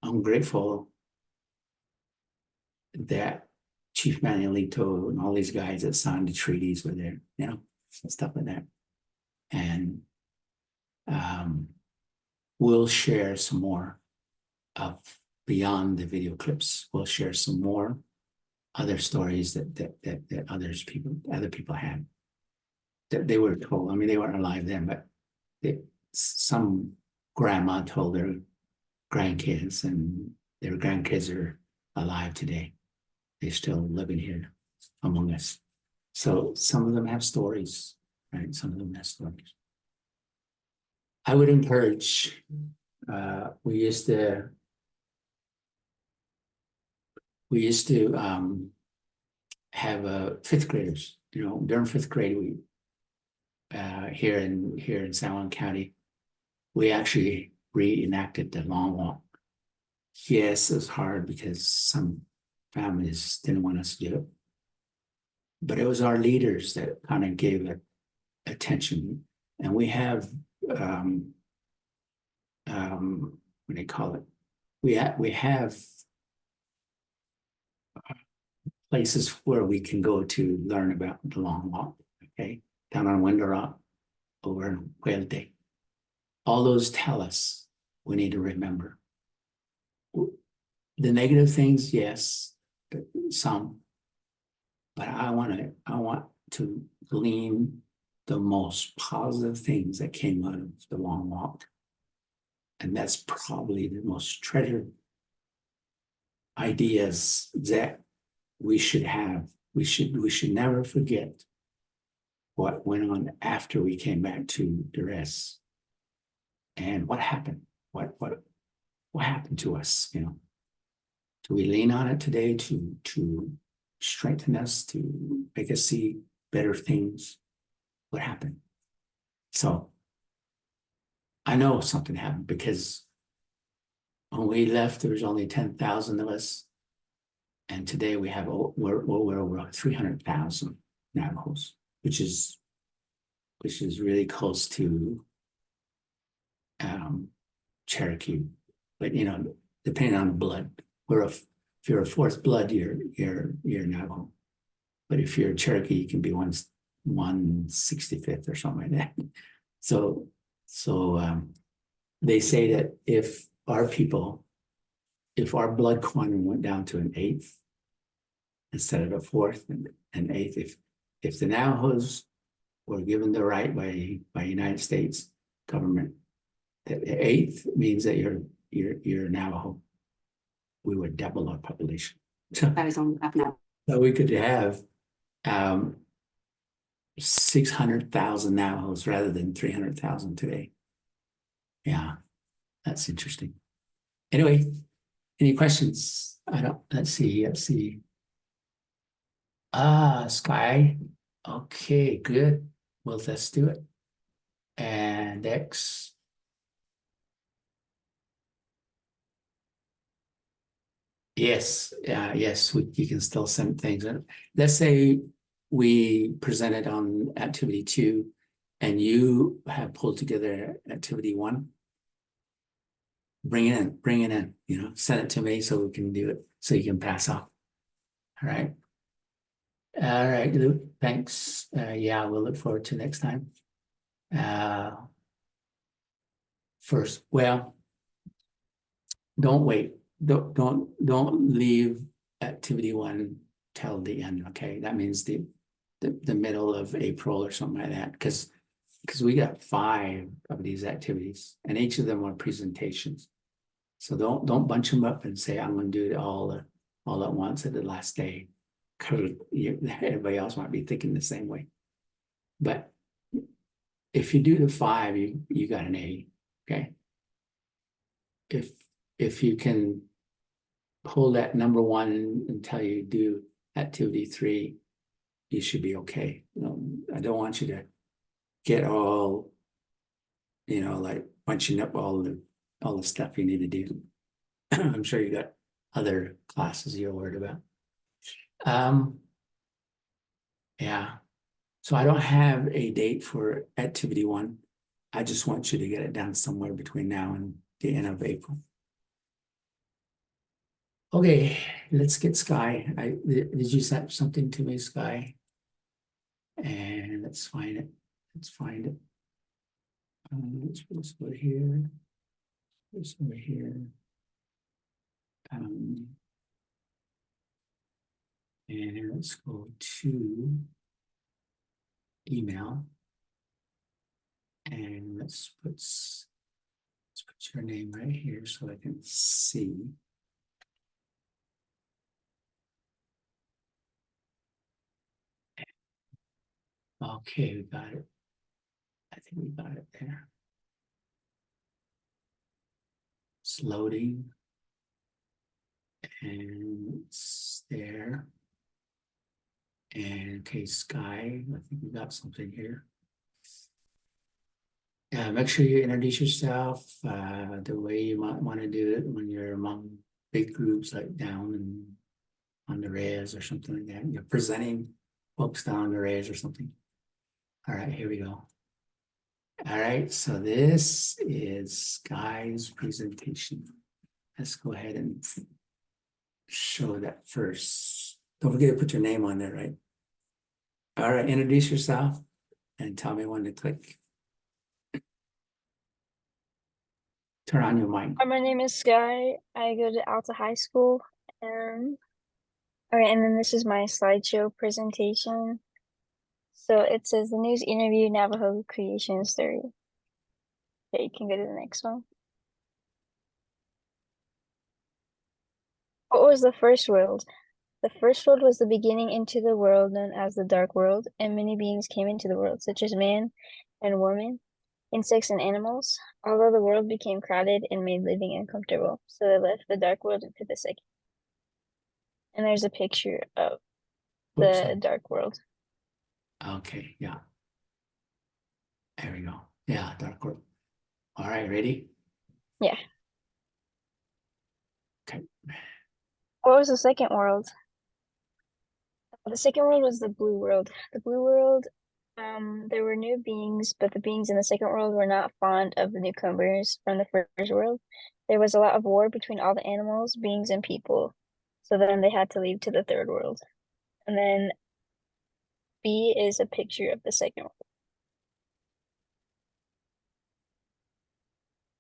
I'm grateful that Chief Manuelito and all these guys that signed the treaties were there, you know, and stuff like that. And we'll share some more of beyond the video clips. We'll share some more other stories that other people had that they were told. I mean, they weren't alive then, but some grandma told their grandkids, and their grandkids are alive today. They're still living here among us. So some of them have stories, right? Some of them have stories. I would encourage, we used to have fifth graders, you know, during fifth grade, we here in San Juan County, we actually reenacted the long walk. Yes, it was hard because some families didn't want us to do it, but it was our leaders that kind of gave it attention. And we have what do you call it? We have places where we can go to learn about the long walk. Okay, down on Window Rock, over in Huelte. All those tell us we need to remember. The negative things, yes, some, but I want to glean the most positive things that came out of the long walk. And that's probably the most treasured ideas that we should have. We should never forget what went on after we came back to Duress. And what happened? What happened to us? You know, do we lean on it today to strengthen us, to make us see better things? What happened? So I know something happened, because when we left, there was only 10,000 of us, and today we're over 300,000 Navajos, which is really close to Cherokee. But you know, depending on the blood, if you're a fourth blood, you're Navajo. But if you're Cherokee, you can be 165th or something like that. So they say that if our blood quantum went down to an eighth instead of a fourth and eighth, if the Navajos were given the right by United States government, that the eighth means that you're Navajo, we would double our population. That is on up now. So we could have 600,000 Navajos rather than 300,000 today. Yeah, that's interesting. Anyway, any questions? Let's see. Sky. Okay, good. Well, let's do it. And X. Yes, yes, you can still send things. Let's say we presented on activity 2 and you have pulled together activity 1. Bring it in, you know, send it to me so we can do it, so you can pass off. All right, Luke, thanks. Yeah, we'll look forward to next time. First, well, don't wait. Don't leave activity 1 till the end. Okay, that means the middle of April or something like that, because we got 5 of these activities and each of them are presentations. So don't bunch them up and say I'm going to do it all at once at the last day, because everybody else might be thinking the same way. But if you do the 5, you got an A. Okay. If you can pull that number 1 until you do activity 3, you should be okay. You know, I don't want you to get all, you know, like bunching up all the stuff you need to do. I'm sure you got other classes you're worried about. Yeah. So I don't have a date for activity one. I just want you to get it done somewhere between now and the end of April. Okay, let's get Sky. Did you send something to me, Sky? And let's find it. Let's find it. Let's go here. Let's go here. And let's go to email. And let's put your name right here so I can see. Okay, we got it. I think we got it there. It's loading. And it's there. And okay, Sky, I think we got something here. Make sure you introduce yourself the way you might want to do it when you're among big groups like down and on the res or something like that. You're presenting folks down on the res or something. All right, here we go. All right, so this is Sky's presentation. Let's go ahead and show that first. Don't forget to put your name on there, right? All right, introduce yourself and tell me when to click. Turn on your mic. My name is Sky. I go to Alta High School. And and then this is my slideshow presentation. So it says the news interview Navajo creation story. Okay, you can go to the next one. What was the first world? The first world was the beginning into the world known as the Dark World, and many beings came into the world, such as man and woman, insects and animals. Although the world became crowded and made living uncomfortable, so they left the Dark World into the second. And there's a picture of the Dark World. Okay, yeah. There we go. Yeah, Dark World. All right, ready? Yeah. Okay. What was the second world? The second world was the Blue World. The Blue World, there were new beings, but the beings in the second world were not fond of the newcomers from the first world. There was a lot of war between all the animals, beings, and people. So then they had to leave to the third world. And then B is a picture of the second world.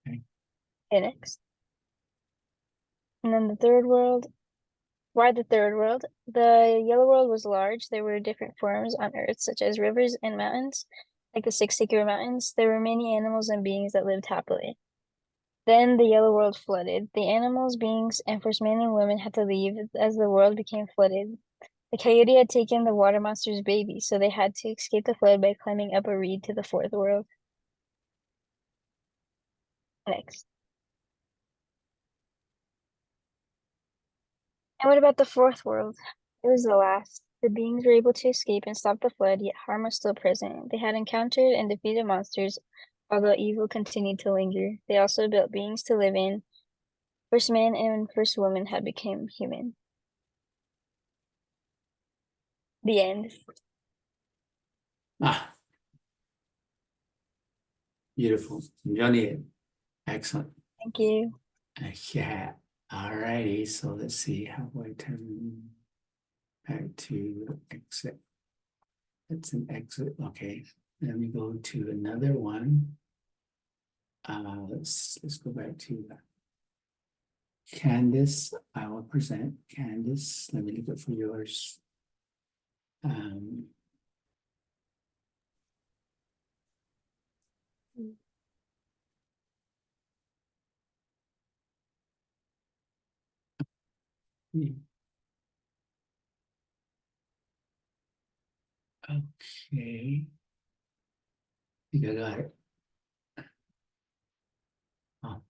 Okay. Okay, next. And then the third world. Why the third world? The yellow world was large. There were different forms on Earth, such as rivers and mountains, like the Six Sacred Mountains. There were many animals and beings that lived happily. Then the yellow world flooded. The animals, beings, and first men and women had to leave as the world became flooded. The coyote had taken the water monster's baby, so they had to escape the flood by climbing up a reed to the fourth world. Next. And what about the fourth world? It was the last. The beings were able to escape and stop the flood, yet harm was still present. They had encountered and defeated monsters, although evil continued to linger. They also built beings to live in. First man and first woman had become human. The end. Ah. Beautiful. Johnny, excellent. Thank you. Yeah. All righty. So let's see. How do I turn back to exit? That's an exit. Okay. Let me go to another one. Let's go back to Candace. I will present Candace. Let me look up for yours. Okay. I think I got it. Oh.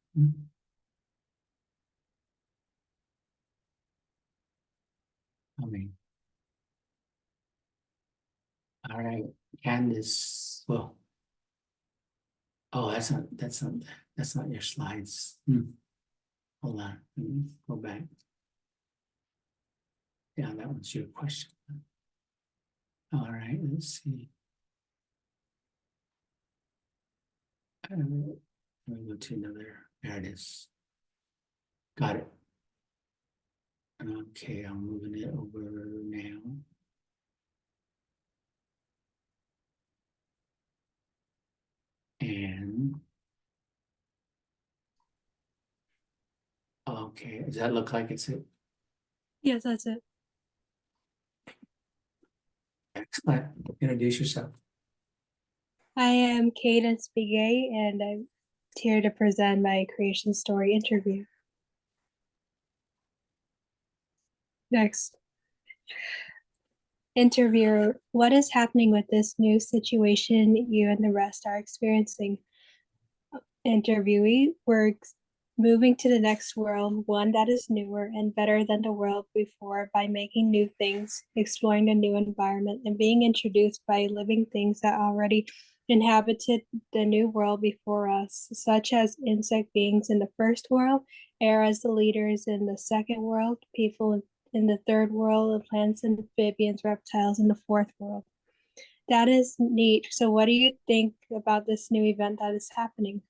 All right, Candace. Well, oh, that's not your slides. Hold on, let me go back. Yeah, that was your question. All right, let's see. Let me go to another, there it is. Got it. Okay, I'm moving it over now. And okay, does that look like it's it? Yes, that's it. Excellent. Introduce yourself. I am Cadence Begay, and I'm here to present my creation story interview. Next. Interviewer, what is happening with this new situation you and the rest are experiencing? Interviewee, we're moving to the next world, one that is newer and better than the world before by making new things, exploring a new environment, and being introduced by living things that already inhabited the new world before us, such as insect beings in the first world, air as the leaders in the second world, people in the third world, plants, amphibians, reptiles in the fourth world. That is neat. So what do you think about this new event that is happening?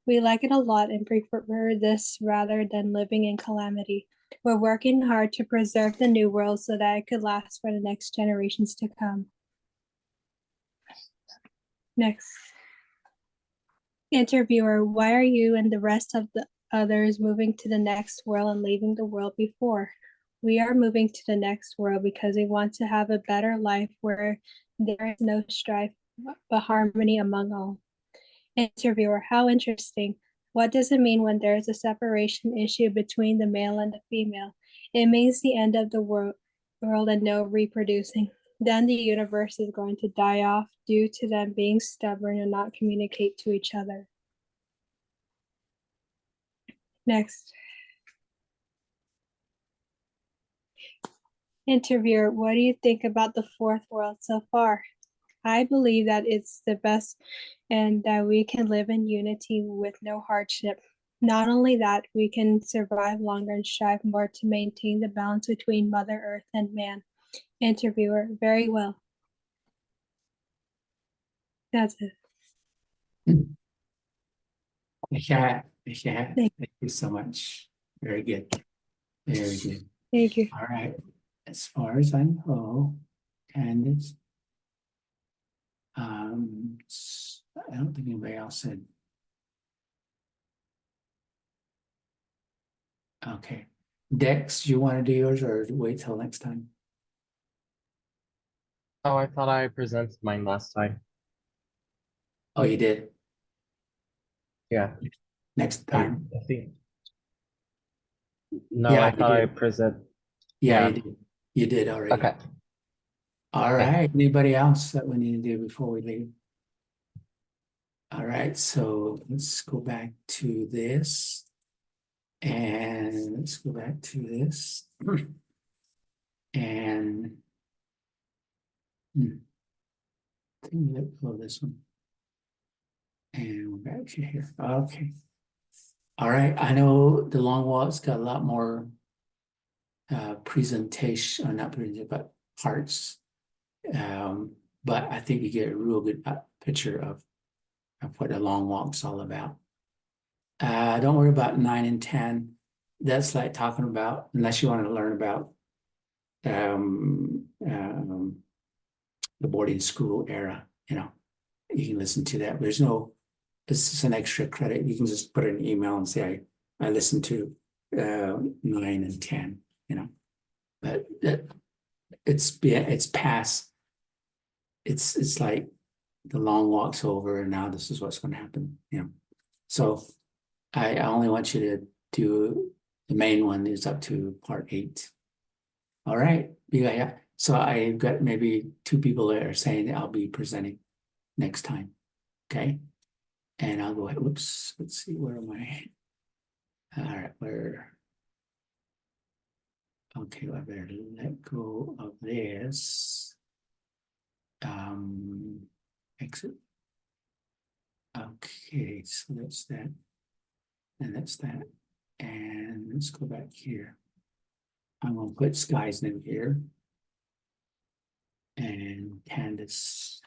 We like it a lot and prefer this rather than living in calamity. We're working hard to preserve the new world so that it could last for the next generations to come. Next. Interviewer, why are you and the rest of the others moving to the next world and leaving the world before? We are moving to the next world because we want to have a better life where there is no strife but harmony among all. Interviewer, how interesting. What does it mean when there is a separation issue between the male and the female? It means the end of the world and no reproducing. Then the universe is going to die off due to them being stubborn and not communicate to each other. Next. Interviewer, what do you think about the fourth world so far? I believe that it's the best and that we can live in unity with no hardship. Not only that, we can survive longer and strive more to maintain the balance between Mother Earth and man. Interviewer, very well. That's it. Yeah, Thank thank you so much. Very good. Very good. Thank you. All right. As far as I know, Candace. I don't think anybody else said. Okay. Dex, you want to do yours or wait till next time? Oh, I thought I presented mine last time. Oh, you did. Yeah, Next time. I think. No, Yeah, I you thought I did. present. Yeah, Yeah. you did. You did already. Okay. All right. Anybody else that we need to do before we leave? All right. So let's go back to this. And let's go back to this. And I think let go of this one. And we're back to here. Okay. All right. I know the long walk's got a lot more presentation, or not presentation, but parts. But I think you get a real good picture of what a long walk's all about. Don't worry about 9 and 10. That's like talking about, unless you want to learn about the boarding school era, you can listen to that. There's no, it's just an extra credit. You can just put an email and say, I listened to 9 and 10, but it's past. It's like the long walk's over and now this is what's going to happen, So I only want you to do the main one is up to part 8. All right. Yeah. So I've got maybe 2 people that are saying that I'll be presenting next time. Okay. And I'll go ahead. Whoops. Let's see. Where am I? All right. Okay. I better let go of this. Exit. Okay. So that's that. And that's that. And let's go back here. I'm going to put Sky's name here. And Candace.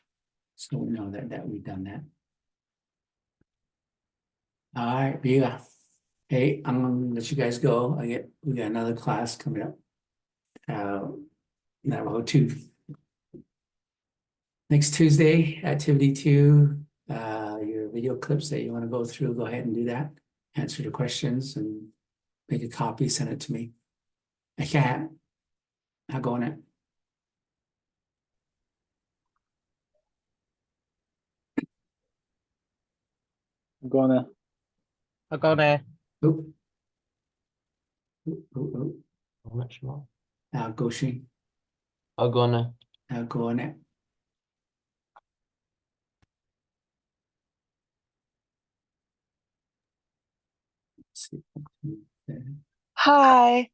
So we know that we've done that. All right, Vika. Hey, I'm gonna let you guys go. We got another class coming up. Navajo 2. Next Tuesday, activity 2, your video clips that you want to go through, go ahead and do that. Answer the questions and make a copy, send it to me. I can't. I'll go on it. gonna I'll go there. Oop. Oop, oop, oop. How much more? Go Sheen. I'll go now. Go on it. Let's see. Hi.